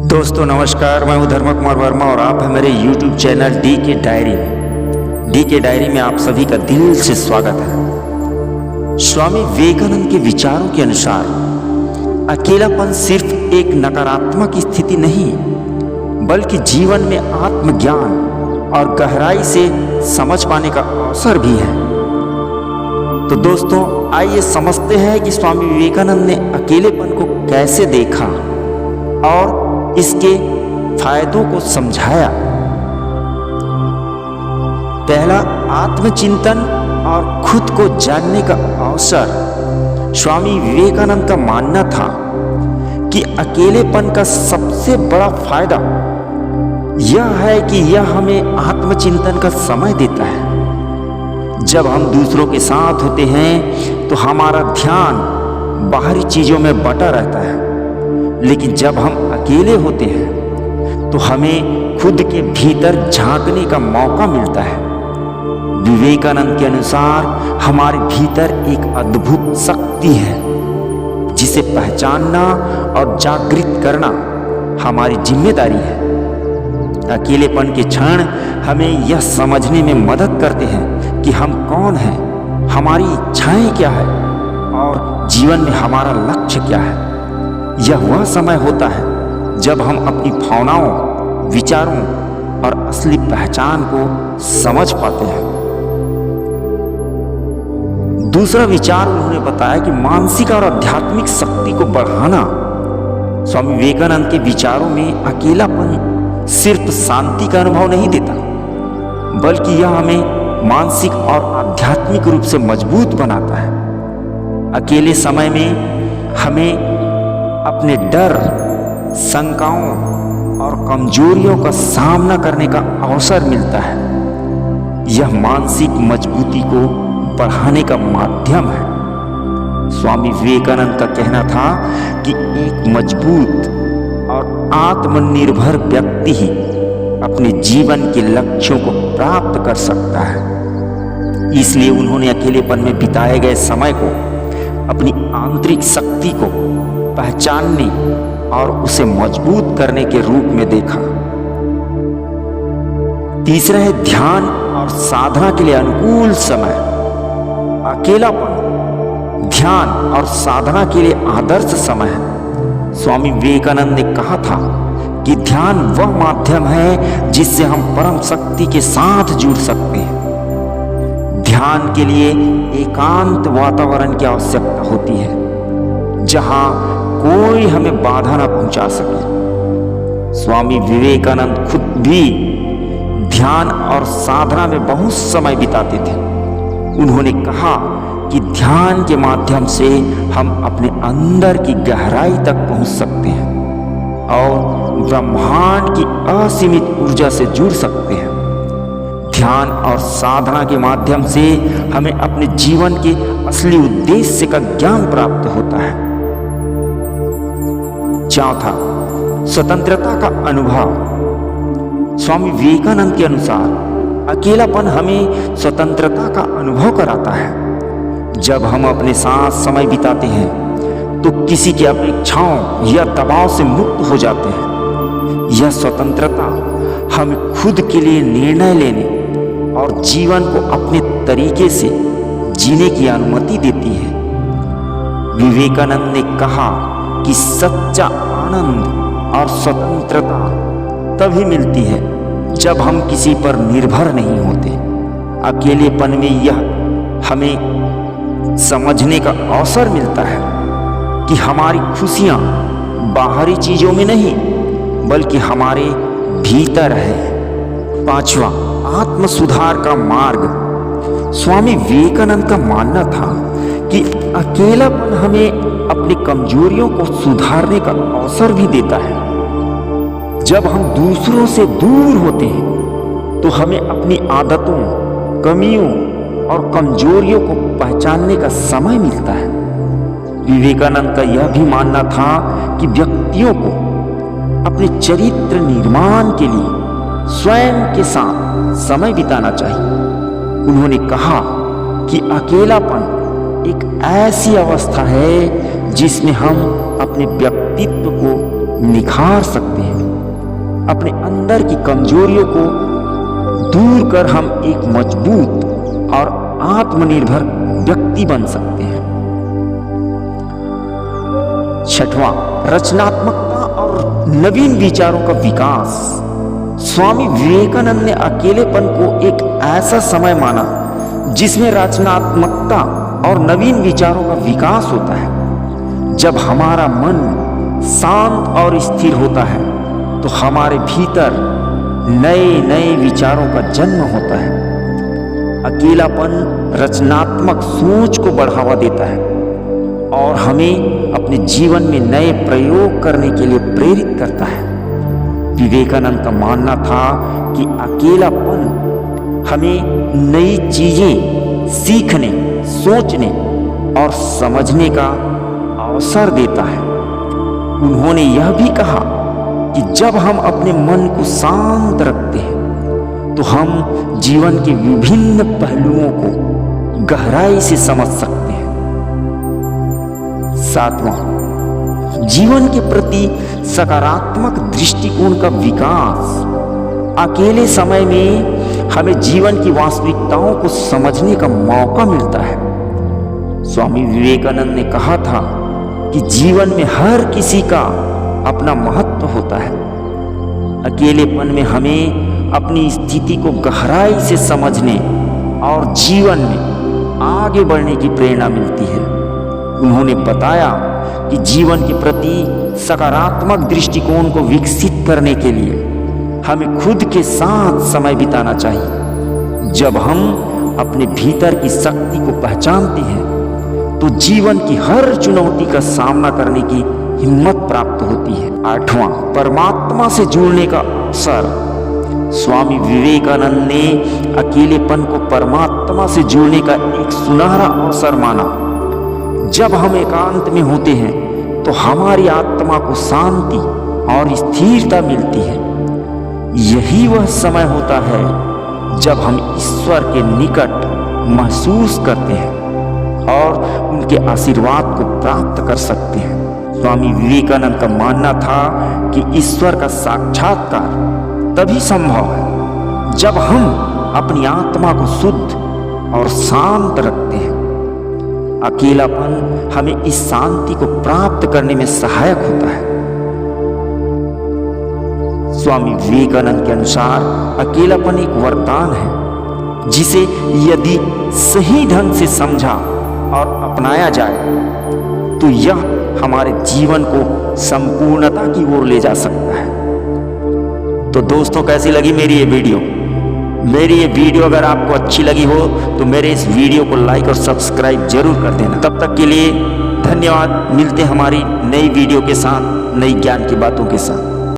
दोस्तों नमस्कार, मैं हूं धर्म कुमार वर्मा और आप हैं मेरे YouTube चैनल डी के डायरी में। डी के डायरी में आप सभी का दिल से स्वागत है। स्वामी विवेकानंद के विचारों के अनुसार अकेलापन सिर्फ एक नकारात्मक स्थिति नहीं, बल्कि जीवन में आत्मज्ञान और गहराई से समझ पाने का अवसर भी है। तो दोस्तों आइए समझते हैं कि स्वामी विवेकानंद ने अकेलेपन को कैसे देखा और इसके फायदों को समझाया। पहला, आत्मचिंतन और खुद को जानने का अवसर। स्वामी विवेकानंद का मानना था कि अकेलेपन का सबसे बड़ा फायदा यह है कि यह हमें आत्मचिंतन का समय देता है। जब हम दूसरों के साथ होते हैं तो हमारा ध्यान बाहरी चीजों में बटा रहता है, लेकिन जब हम अकेले होते हैं तो हमें खुद के भीतर झांकने का मौका मिलता है। विवेकानंद के अनुसार हमारे भीतर एक अद्भुत शक्ति है जिसे पहचानना और जागृत करना हमारी जिम्मेदारी है। अकेलेपन के क्षण हमें यह समझने में मदद करते हैं कि हम कौन हैं, हमारी इच्छाएं क्या है और जीवन में हमारा लक्ष्य क्या है। यह वह समय होता है जब हम अपनी भावनाओं, विचारों और असली पहचान को समझ पाते हैं। दूसरा विचार उन्होंने बताया कि मानसिक और आध्यात्मिक शक्ति को बढ़ाना। स्वामी विवेकानंद के विचारों में अकेलापन सिर्फ शांति का अनुभव नहीं देता, बल्कि यह हमें मानसिक और आध्यात्मिक रूप से मजबूत बनाता है। अकेले समय में हमें अपने डर, शंकाओं और कमजोरियों का सामना करने का अवसर मिलता है। यह मानसिक मजबूती को बढ़ाने का माध्यम है। स्वामी विवेकानंद का कहना था कि एक मजबूत और आत्मनिर्भर व्यक्ति ही अपने जीवन के लक्ष्यों को प्राप्त कर सकता है। इसलिए उन्होंने अकेलेपन में बिताए गए समय को अपनी आंतरिक शक्ति को पहचानने और उसे मजबूत करने के रूप में देखा। तीसरा है ध्यान और साधना के लिए अनुकूल समय। अकेलापन ध्यान और साधना के लिए आदर्श समय है। स्वामी विवेकानंद ने कहा था कि ध्यान वह माध्यम है जिससे हम परम शक्ति के साथ जुड़ सकते हैं। ध्यान के लिए एकांत वातावरण की आवश्यकता होती है जहां कोई हमें बाधा न पहुंचा सके। स्वामी विवेकानंद खुद भी ध्यान और साधना में बहुत समय बिताते थे। उन्होंने कहा कि ध्यान के माध्यम से हम अपने अंदर की गहराई तक पहुंच सकते हैं और ब्रह्मांड की असीमित ऊर्जा से जुड़ सकते हैं। ध्यान और साधना के माध्यम से हमें अपने जीवन के असली उद्देश्य का ज्ञान प्राप्त होता है। चौथा, स्वतंत्रता का अनुभव। स्वामी विवेकानंद के अनुसार अकेलापन हमें स्वतंत्रता का अनुभव कराता है। जब हम अपने साथ समय बिताते हैं तो किसी की अपेक्षाओं या दबाव से मुक्त हो जाते हैं। यह स्वतंत्रता हमें खुद के लिए निर्णय लेने और जीवन को अपने तरीके से जीने की अनुमति देती है। विवेकानंद ने कहा कि सच्चा आनंद और स्वतंत्रता तभी मिलती है जब हम किसी पर निर्भर नहीं होते। अकेलेपन में यह हमें समझने का अवसर मिलता है कि हमारी खुशियां बाहरी चीजों में नहीं बल्कि हमारे भीतर है। पांचवा, आत्म सुधार का मार्ग। स्वामी विवेकानंद का मानना था कि अकेलापन हमें अपनी कमजोरियों को सुधारने का अवसर भी देता है। जब हम दूसरों से दूर होते हैं तो हमें अपनी आदतों, कमियों और कमजोरियों को पहचानने का समय मिलता है। विवेकानंद का यह भी मानना था कि व्यक्तियों को अपने चरित्र निर्माण के लिए स्वयं के साथ समय बिताना चाहिए। उन्होंने कहा कि अकेलापन एक ऐसी अवस्था है जिसमें हम अपने व्यक्तित्व को निखार सकते हैं। अपने अंदर की कमजोरियों को दूर कर हम एक मजबूत और आत्मनिर्भर व्यक्ति बन सकते हैं। छठवां, रचनात्मकता और नवीन विचारों का विकास। स्वामी विवेकानंद ने अकेलेपन को एक ऐसा समय माना जिसमें रचनात्मकता और नवीन विचारों का विकास होता है। जब हमारा मन शांत और स्थिर होता है तो हमारे भीतर नए नए विचारों का जन्म होता है। अकेलापन रचनात्मक सोच को बढ़ावा देता है और हमें अपने जीवन में नए प्रयोग करने के लिए प्रेरित करता है। विवेकानंद का मानना था कि अकेलापन हमें नई चीजें सीखने, सोचने और समझने का अवसर देता है। उन्होंने यह भी कहा कि जब हम अपने मन को शांत रखते हैं तो हम जीवन के विभिन्न पहलुओं को गहराई से समझ सकते हैं। सातवां, जीवन के प्रति सकारात्मक दृष्टिकोण का विकास। अकेले समय में हमें जीवन की वास्तविकताओं को समझने का मौका मिलता है। स्वामी विवेकानंद ने कहा था कि जीवन में हर किसी का अपना महत्व होता है। अकेलेपन में हमें अपनी स्थिति को गहराई से समझने और जीवन में आगे बढ़ने की प्रेरणा मिलती है। उन्होंने बताया कि जीवन के प्रति सकारात्मक दृष्टिकोण को विकसित करने के लिए हमें खुद के साथ समय बिताना चाहिए। जब हम अपने भीतर की शक्ति को पहचानते हैं तो जीवन की हर चुनौती का सामना करने की हिम्मत प्राप्त होती है। आठवां, परमात्मा से जुड़ने का अवसर। स्वामी विवेकानंद ने अकेलेपन को परमात्मा से जुड़ने का एक सुनहरा अवसर माना। जब हम एकांत में होते हैं तो हमारी आत्मा को शांति और स्थिरता मिलती है। यही वह समय होता है जब हम ईश्वर के निकट महसूस करते हैं और उनके आशीर्वाद को प्राप्त कर सकते हैं। स्वामी विवेकानंद का मानना था कि ईश्वर का साक्षात्कार तभी संभव है जब हम अपनी आत्मा को शुद्ध और शांत रखते हैं। अकेलापन हमें इस शांति को प्राप्त करने में सहायक होता है। स्वामी विवेकानंद के अनुसार अकेलापन एक वरदान है जिसे यदि सही ढंग से समझा और अपनाया जाए तो यह हमारे जीवन को संपूर्णता की ओर ले जा सकता है। तो दोस्तों, कैसी लगी मेरी ये वीडियो अगर आपको अच्छी लगी हो तो मेरे इस वीडियो को लाइक और सब्सक्राइब जरूर कर देना। तब तक के लिए धन्यवाद। मिलते हैं हमारी नई वीडियो के साथ, नई ज्ञान की बातों के साथ।